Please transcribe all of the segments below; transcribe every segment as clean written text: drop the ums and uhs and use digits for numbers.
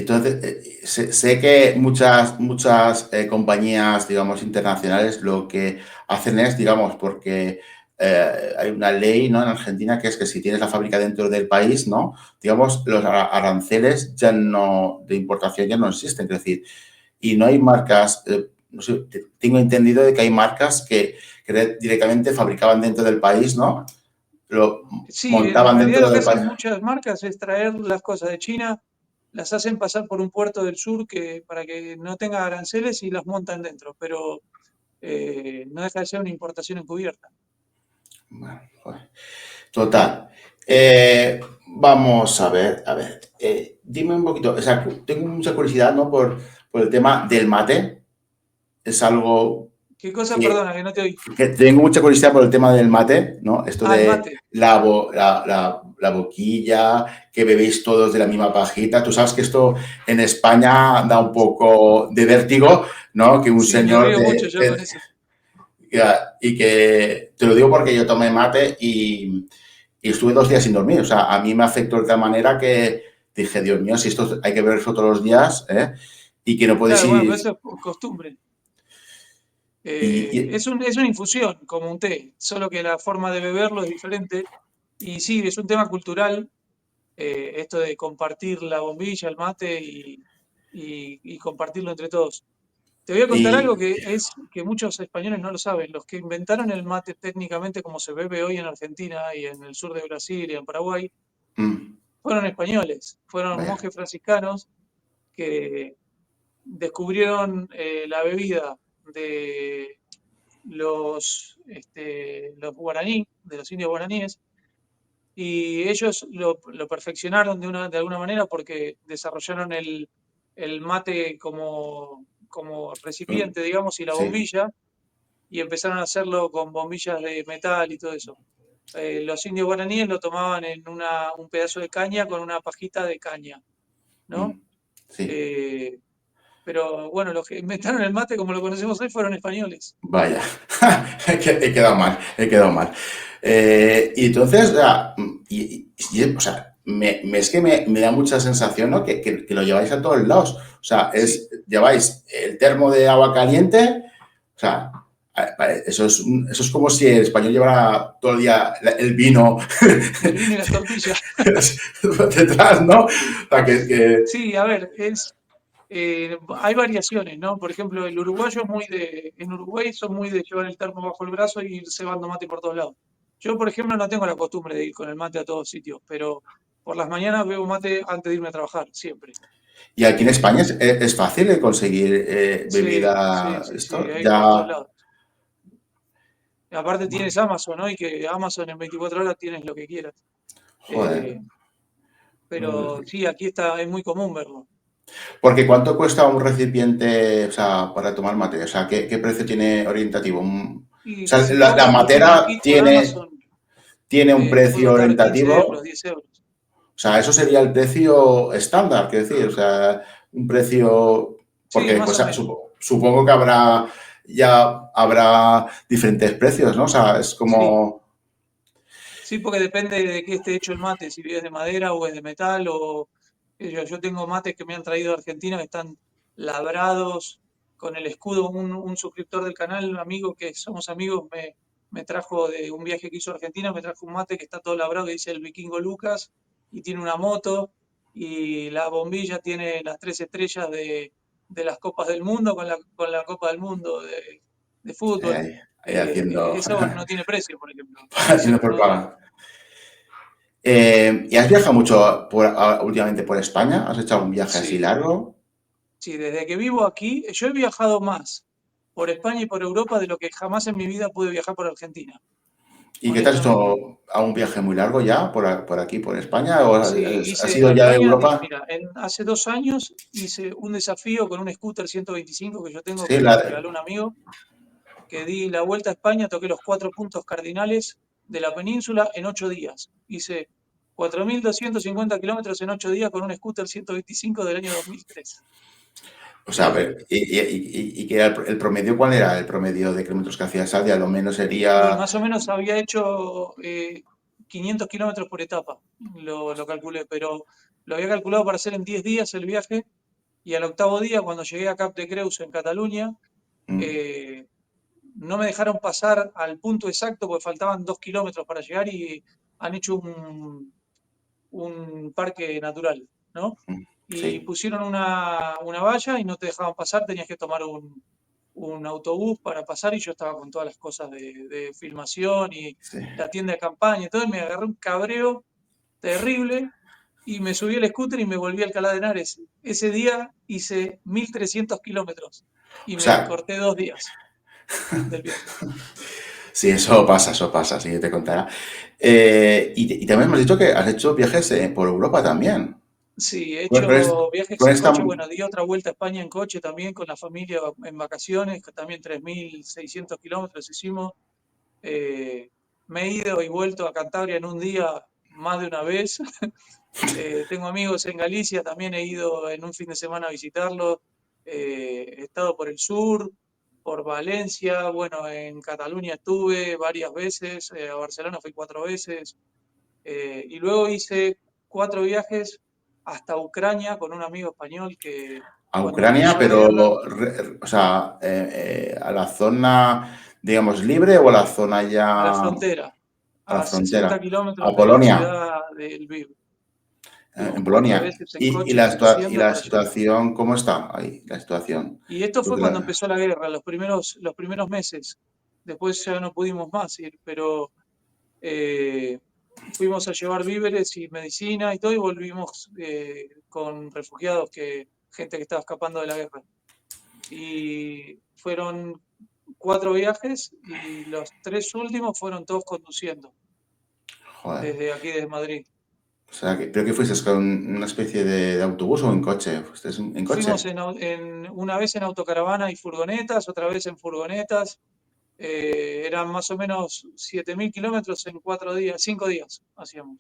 entonces, sé que muchas compañías, digamos, internacionales lo que hacen es, digamos, porque hay una ley, ¿no? En Argentina que es que si tienes la fábrica dentro del país, ¿no? Digamos, los aranceles ya no, de importación ya no existen. Es decir, y no hay marcas, no sé, tengo entendido de que hay marcas que directamente fabricaban dentro del país, ¿no? Lo Sí, en montaban realidad dentro lo que del hacen país. muchas marcas es traer las cosas de China, las hacen pasar por un puerto del sur para que no tenga aranceles y las montan dentro, pero no deja de ser una importación encubierta. Bueno, joder. Total. Vamos a ver, dime un poquito, o sea, tengo mucha curiosidad, ¿no? Por el tema del mate. Es algo ¿Qué cosa? que, Perdona, que no te oí. que tengo mucha curiosidad por el tema del mate, ¿no? Esto Ah, el de mate. la boquilla, que bebéis todos de la misma pajita. Tú sabes que esto en España da un poco de vértigo, ¿no? Que un Sí, me señor río mucho yo con eso. y que te lo digo porque yo tomé mate y estuve 2 días sin dormir. O sea, a mí me afectó de tal manera que dije, Dios mío, si esto hay que beberlo todos los días, ¿eh? Y que no puedes Claro, bueno, ir. pero eso es por costumbre. Y, Es una infusión, como un té, solo que la forma de beberlo es diferente. Y sí, es un tema cultural, esto de compartir la bombilla, el mate y compartirlo entre todos. Te voy a contar y, algo que muchos españoles no lo saben. Los que inventaron el mate técnicamente como se bebe hoy en Argentina y en el sur de Brasil y en Paraguay fueron españoles, fueron vaya, monjes franciscanos que descubrieron la bebida de los guaraní, de los indios guaraníes, y ellos lo perfeccionaron de alguna manera porque desarrollaron el mate como recipiente, digamos, y la sí. bombilla, y empezaron a hacerlo con bombillas de metal y todo eso. Los indios guaraníes lo tomaban en un pedazo de caña con una pajita de caña, ¿no? Sí, Eh, pero bueno, los que inventaron el mate como lo conocemos hoy fueron españoles. vaya, he quedado mal, he quedado mal. Y entonces, o sea, es que me da mucha sensación, ¿no? Que lo lleváis a todos lados. O sea, Sí, lleváis el termo de agua caliente, o sea, eso es como si el español llevara todo el día el vino el vino y las tortillas. detrás, ¿no? O sea, Sí, a ver, hay variaciones, ¿no? Por ejemplo, el uruguayo en Uruguay son muy de llevar el termo bajo el brazo y ir cebando mate por todos lados. Yo, por ejemplo, no tengo la costumbre de ir con el mate a todos sitios, pero por las mañanas bebo mate antes de irme a trabajar, siempre. y aquí en España Eh, es fácil de conseguir sí, sí, bebida, sí, sí, esto, hay por todos ya, lados. Y aparte tienes Amazon, ¿no? Y que Amazon en 24 horas tienes lo que quieras. joder. Eh, pero sí, aquí es muy común verlo. Porque ¿cuánto cuesta un recipiente, o sea, para tomar mate? O sea, ¿qué precio tiene orientativo? O Y sea, si la compras tu primer matera kit por Amazon, tiene un te puede precio costar 15 euros, orientativo. 10 euros. O sea, eso sería el precio estándar, quiero decir, o sea, un precio, Sí, porque más después o menos. supongo que habrá diferentes precios, ¿no? O sea, es Sí, como, sí, porque depende de qué esté hecho el mate, si es de madera o es de metal o yo tengo mates que me han traído de Argentina que están labrados con el escudo. Un suscriptor del canal, un amigo que somos amigos, me trajo de un viaje que hizo a Argentina, me trajo un mate que está todo labrado que dice el Vikingo Lucas y tiene una moto y la bombilla tiene las 3 estrellas de las Copas del Mundo con la Copa del Mundo de fútbol. haciendo, Eso no tiene precio, por ejemplo. haciendo Eso no. propaganda. ¿Y has viajado mucho últimamente por España? ¿Has hecho algún viaje así Sí, largo? sí, desde que vivo aquí, yo he viajado más por España y por Europa de lo que jamás en mi vida pude viajar por Argentina, ¿Y qué tal has honestamente. hecho a un viaje muy largo ya por aquí, por España? ¿O Sí, has hice ido ya de España, Europa? mira, hace 2 años hice un desafío con un scooter 125 que yo tengo Sí, que me lo regaló un amigo, que di la vuelta a España, toqué los 4 puntos cardinales de la península en 8 días. Hice 4.250 kilómetros en 8 días con un scooter 125 del año 2003. o sea, a Eh, ver, ¿y qué era el promedio? ¿Cuál era el promedio de kilómetros que hacías al día? Lo menos y sería, más o menos había hecho 500 kilómetros por etapa, lo calculé, pero lo había calculado para hacer en 10 días el viaje y al octavo día, cuando llegué a Cap de Creus en Cataluña, Mm, eh, no me dejaron pasar al punto exacto porque faltaban 2 kilómetros para llegar y han hecho un parque natural, ¿no? mm, Y sí, pusieron una valla y no te dejaban pasar, tenías que tomar un autobús para pasar y yo estaba con todas las cosas de filmación y sí. la tienda de campaña y todo, y me agarré un cabreo terrible y me subí al scooter y me volví a Alcalá de Henares. Ese día hice 1.300 kilómetros y O me sea, corté 2 días del viaje. sí, eso pasa, sí, te contará. Y también me has dicho que has hecho viajes por Europa también. Sí, he Con, con es- hecho viajes con en esta, coche, bueno, di otra vuelta a España en coche también con la familia en vacaciones, que también 3.600 kilómetros hicimos. Eh, Me he ido y vuelto a Cantabria en un día más de una vez. Tengo amigos en Galicia, también he ido en un fin de semana a visitarlos. He estado por el sur, por Valencia, bueno, en Cataluña estuve varias veces, a Barcelona fui 4 veces. Y luego hice 4 viajes hasta Ucrania con un amigo español que a cuando Ucrania, empezó la pero, guerra, o sea, a la zona, digamos, libre o a la zona a la ya, a frontera, la a 60 frontera, a kilómetros de la Polonia, ciudad de Lviv. Fuimos en cuatro Polonia. veces en Y coche y conduciendo la para llegar. situación, ¿cómo está ahí? La situación. Y esto fue Porque cuando empezó la guerra, los primeros meses. Después ya no pudimos más ir, pero eh, fuimos a llevar víveres y medicina y todo y volvimos con refugiados, gente que estaba escapando de la guerra. Y fueron 4 viajes y los 3 últimos fueron todos conduciendo, joder. desde aquí, desde Madrid. O sea, ¿pero qué fuiste? ¿Con una especie de autobús o en coche? ¿Fuiste en coche? Fuimos una vez en autocaravana y furgonetas, otra vez en furgonetas. Eran más o menos 7.000 kilómetros en 4 días, 5 días hacíamos.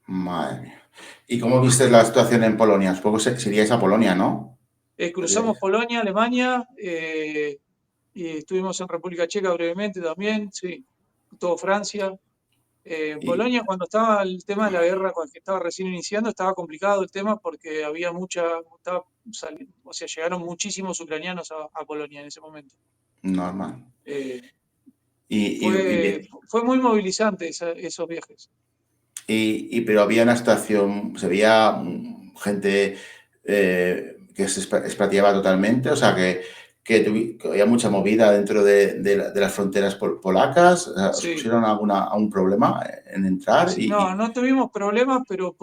Madre mía. ¿Y cómo viste la situación en Polonia? Supongo que iríais a Polonia, ¿no? Cruzamos Iríais. Polonia, Alemania, y estuvimos en República Checa brevemente también, sí, todo Francia. En Y, Polonia, cuando estaba el tema de la guerra, cuando estaba recién iniciando, estaba complicado el tema porque había o sea, llegaron muchísimos ucranianos a Polonia en ese momento. normal. Eh, Y, fue, fue muy movilizante esos viajes. pero había una situación, se veía gente que se expatriaba totalmente, o sea, que había mucha movida dentro de las fronteras polacas. O sea, ¿os Sí, pusieron algún problema en entrar? sí, no, no tuvimos problemas, pero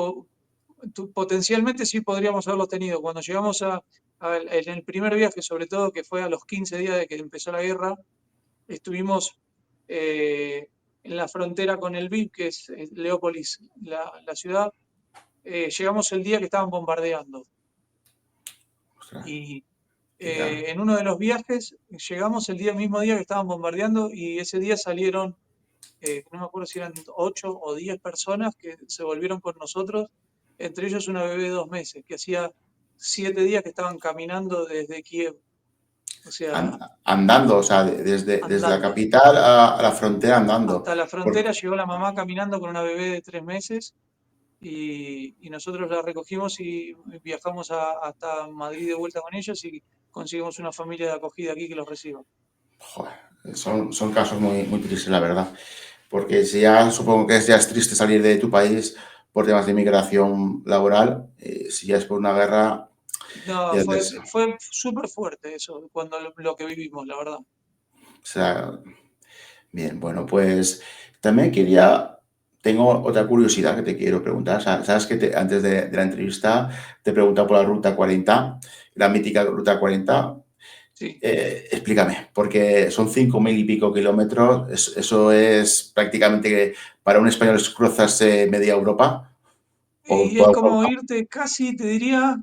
potencialmente sí podríamos haberlos tenido. Cuando llegamos en el primer viaje, sobre todo, que fue a los 15 días de que empezó la guerra, estuvimos eh, en la frontera con el Lviv, que es Leópolis, la ciudad. Llegamos el día que estaban bombardeando. Ostras, Y y claro, en uno de los viajes llegamos el mismo día que estaban bombardeando y ese día salieron, no me acuerdo si eran 8 o 10 personas que se volvieron con nosotros, entre ellos una bebé de 2 meses, que hacía 7 días que estaban caminando desde Kiev, o sea, andando, o sea, desde la andando. capital a la frontera andando. Hasta la Porque, frontera llegó la mamá caminando con una bebé de 3 meses y nosotros la recogimos y viajamos hasta Madrid de vuelta con ellos y conseguimos una familia de acogida aquí que los reciba. joder, son casos muy tristes, la verdad. Porque si ya supongo que ya es triste salir de tu país por temas de migración laboral, si ya es por una guerra, No, ya fue, ves. fue súper fuerte eso, cuando lo que vivimos, la verdad. O sea, bien, bueno, pues también tengo otra curiosidad que te quiero preguntar. O sea, sabes que antes de la entrevista te he preguntado por la Ruta 40, la mítica Ruta 40. Sí. Explícame, porque son 5.000 y pico kilómetros, eso es prácticamente que para un español es cruzarse media Europa o Y es toda como Europa. irte casi, te diría,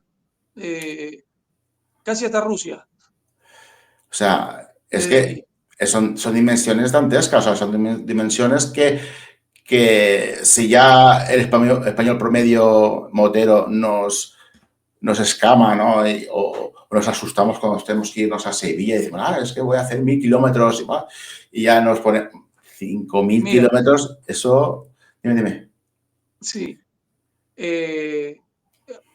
eh, casi hasta Rusia, O sea, es desde aquí. que son dimensiones dantescas, o sea, son dimensiones que si ya el español promedio motero nos escama, ¿no? O nos asustamos cuando tenemos que irnos a Sevilla y decimos, es que voy a hacer 1.000 kilómetros y ya nos pone 5.000 Mira, kilómetros, eso, dime. sí. eh,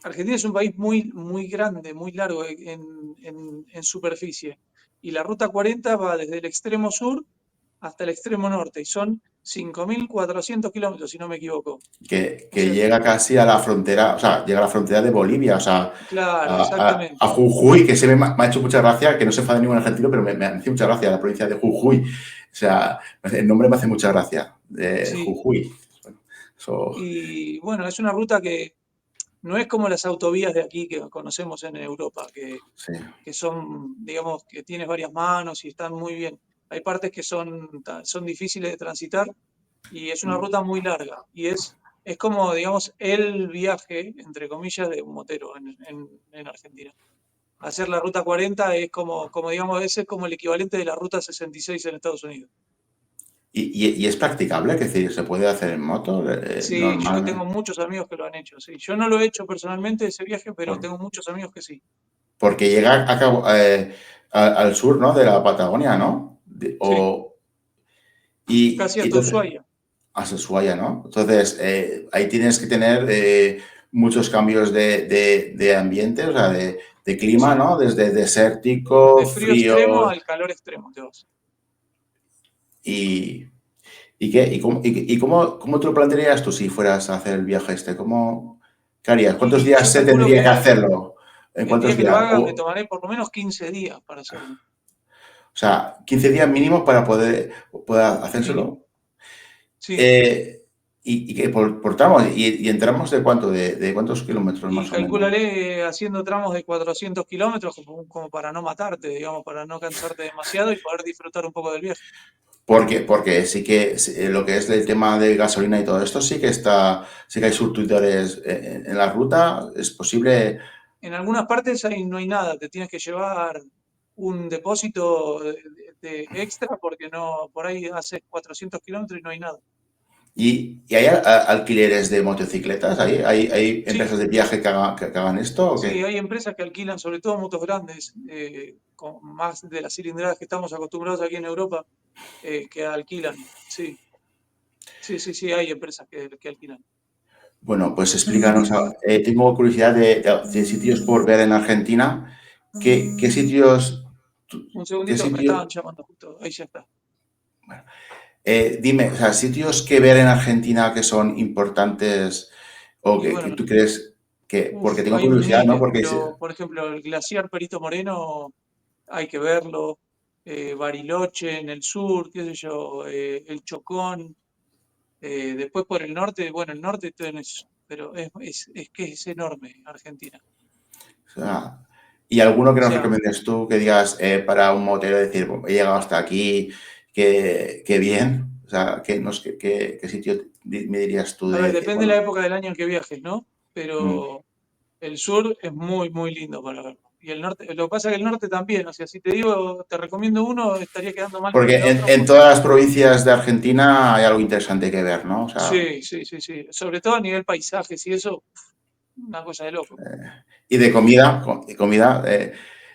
Argentina es un país muy, muy grande, muy largo en superficie. Y la Ruta 40 va desde el extremo sur hasta el extremo norte. Y son 5.400 kilómetros, si no me equivoco. O que sea, llega casi a la frontera, o sea, llega a la frontera de Bolivia, o sea, claro, a exactamente. Jujuy, que se me ha hecho mucha gracia, que no se fa de ningún argentino, pero me hace mucha gracia la provincia de Jujuy. O sea, el nombre me hace mucha gracia, de Sí. Jujuy. So, Y bueno, es una ruta que no es como las autovías de aquí que conocemos en Europa, sí. que son, digamos, que tienes varias manos y están muy bien. Hay partes que son difíciles de transitar y es una ruta muy larga. Y es como, digamos, el viaje, entre comillas, de un motero en Argentina. Hacer la ruta 40 es como, digamos, ese es como el equivalente de la ruta 66 en Estados Unidos. Y es practicable, es decir, se puede hacer en moto Sí, yo tengo normalmente. muchos amigos que lo han hecho, sí. Yo no lo he hecho personalmente ese viaje, pero Por- tengo muchos amigos que sí. porque llega al sur, ¿no? De la Patagonia, ¿no? Sí, casi Y hasta entonces, Ushuaia. a Ushuaia, ¿no? Entonces, ahí tienes que tener muchos cambios de ambiente, o sea, de clima, Sí, ¿no? Desde desértico, de frío extremo frío al calor extremo te vas. y, cómo te lo plantearías tú si fueras a hacer el viaje este. ¿Qué harías? ¿Cuántos Y días yo se calculo tendría que que hacerlo? ¿En el cuántos día que lo días? haga me tomaré por lo menos 15 días para hacerlo, O sea, 15 días mínimo para poder hacérselo. mínimo. Sí, Eh, y que por tramos, y entramos de cuánto, de cuántos kilómetros y más o menos. calcularé haciendo tramos de 400 kilómetros como para no matarte, digamos, para no cansarte demasiado y poder disfrutar un poco del viaje. Porque sí que lo que es el tema de gasolina y todo esto sí que hay surtidores en la ruta, es posible, En algunas partes ahí no hay nada, te tienes que llevar un depósito de extra porque no, por ahí haces 400 kilómetros y no hay nada. y hay alquileres de motocicletas, hay Sí, empresas de viaje que hagan esto o sí, qué. hay empresas que alquilan, sobre todo motos grandes, con más de las cilindradas que estamos acostumbrados aquí en Europa, que alquilan. Sí, sí, sí, sí, hay empresas que alquilan. Bueno, pues explícanos, tengo curiosidad de sitios por ver en Argentina, qué sitios, Un qué segundito que me sitios, estaban llamando justo, ahí ya está. dime, o sea, sitios que ver en Argentina que son importantes o Y que bueno, tú crees que, porque tengo hay curiosidad, ¿no? miles, Porque pero por ejemplo, el glaciar Perito Moreno hay que verlo, Bariloche en el sur, qué sé yo, el Chocón, después por el norte, bueno, el norte tenés, pero es que es enorme Argentina. o sea, y alguno que O nos sea, recomiendes tú que digas para un motero decir, "Bueno, he llegado hasta aquí, que bien, o sea, qué sitio me dirías tú a ver, de decir, depende de la bueno, época del año en que viajes, ¿no? mm, Pero el sur es muy, muy lindo para verlo. Y el norte, lo que pasa es que el norte también, o sea, si te digo, te recomiendo uno, estaría quedando mal con porque el otro, en porque todas las provincias de Argentina hay algo interesante que ver, ¿no? O sea, sí, sí, sí, sí. Sobre todo a nivel paisajes y eso, una cosa de loco. y de comida,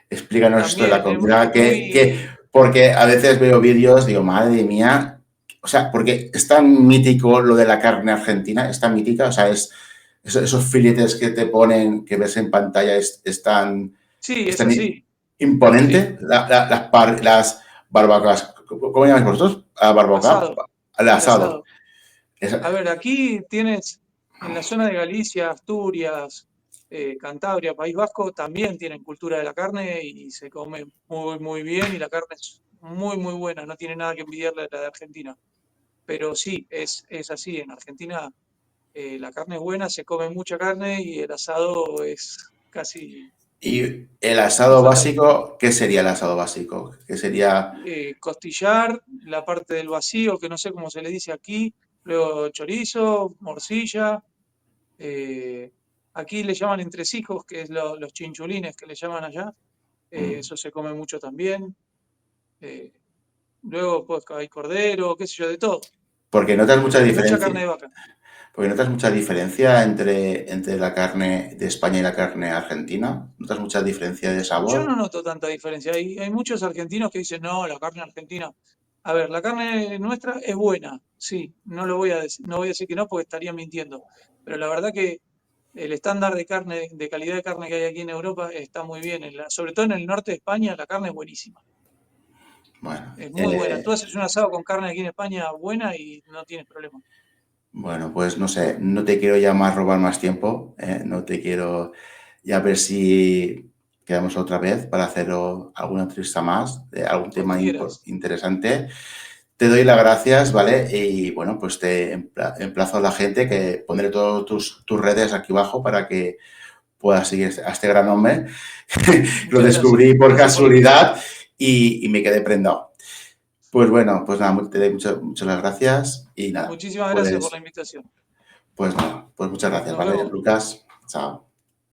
explícanos esto de la También comida, es muy, porque a veces veo vídeos, digo, madre mía, o sea, porque es tan mítico lo de la carne argentina, es tan mítica, o sea, esos filetes que te ponen, que ves en pantalla, sí, es es tan así, sí, imponente, las barbacoas, ¿cómo llamáis vosotros? ¿A barbacoa? asado, Al el asado. asado. A ver, aquí tienes, en la zona de Galicia, Asturias, Cantabria, País Vasco, también tienen cultura de la carne y se come muy, muy bien y la carne es muy, muy buena, no tiene nada que envidiarle a la de Argentina. Pero sí, es así, en Argentina la carne es buena, se come mucha carne y el asado es casi Y el asado fatal. básico, ¿qué sería el asado básico? ¿Qué sería? Costillar, la parte del vacío, que no sé cómo se le dice aquí, luego chorizo, morcilla, eh, aquí le llaman entresijos, que es los chinchulines que le llaman allá, eso se come mucho también. eh, Luego pues hay cordero, qué sé yo, de todo, Porque notas mucha pero mucha diferencia. carne de vaca. Porque notas mucha diferencia entre la carne de España y la carne argentina. ¿Notas mucha diferencia de Yo no sabor? noto tanta diferencia. Hay muchos argentinos que dicen, no, la carne argentina. A ver, la carne nuestra es buena, sí, no lo voy a decir, no voy a decir que no porque estaría mintiendo. Pero la verdad que el estándar de carne, de calidad de carne que hay aquí en Europa está muy bien. Sobre todo en el norte de España, la carne es buenísima. Bueno, Es muy buena. Tú haces un asado con carne aquí en España buena y no tienes problema. bueno, pues no sé, no te quiero ya más robar más tiempo, no te quiero ya ver si quedamos otra vez para hacer alguna entrevista más de algún Cuando tema quieras. interesante. Te doy las gracias, ¿vale? Y bueno, pues te emplazo a la gente que pondré todas tus redes aquí abajo para que puedas seguir a este gran hombre. Lo Muchas gracias. descubrí por Gracias por la invitación. casualidad y me quedé prendado. Pues bueno, pues nada, te doy muchas gracias y nada, Muchísimas gracias por la invitación. pues nada, pues muchas gracias, Nos ¿vale, vemos. Lucas? Chao.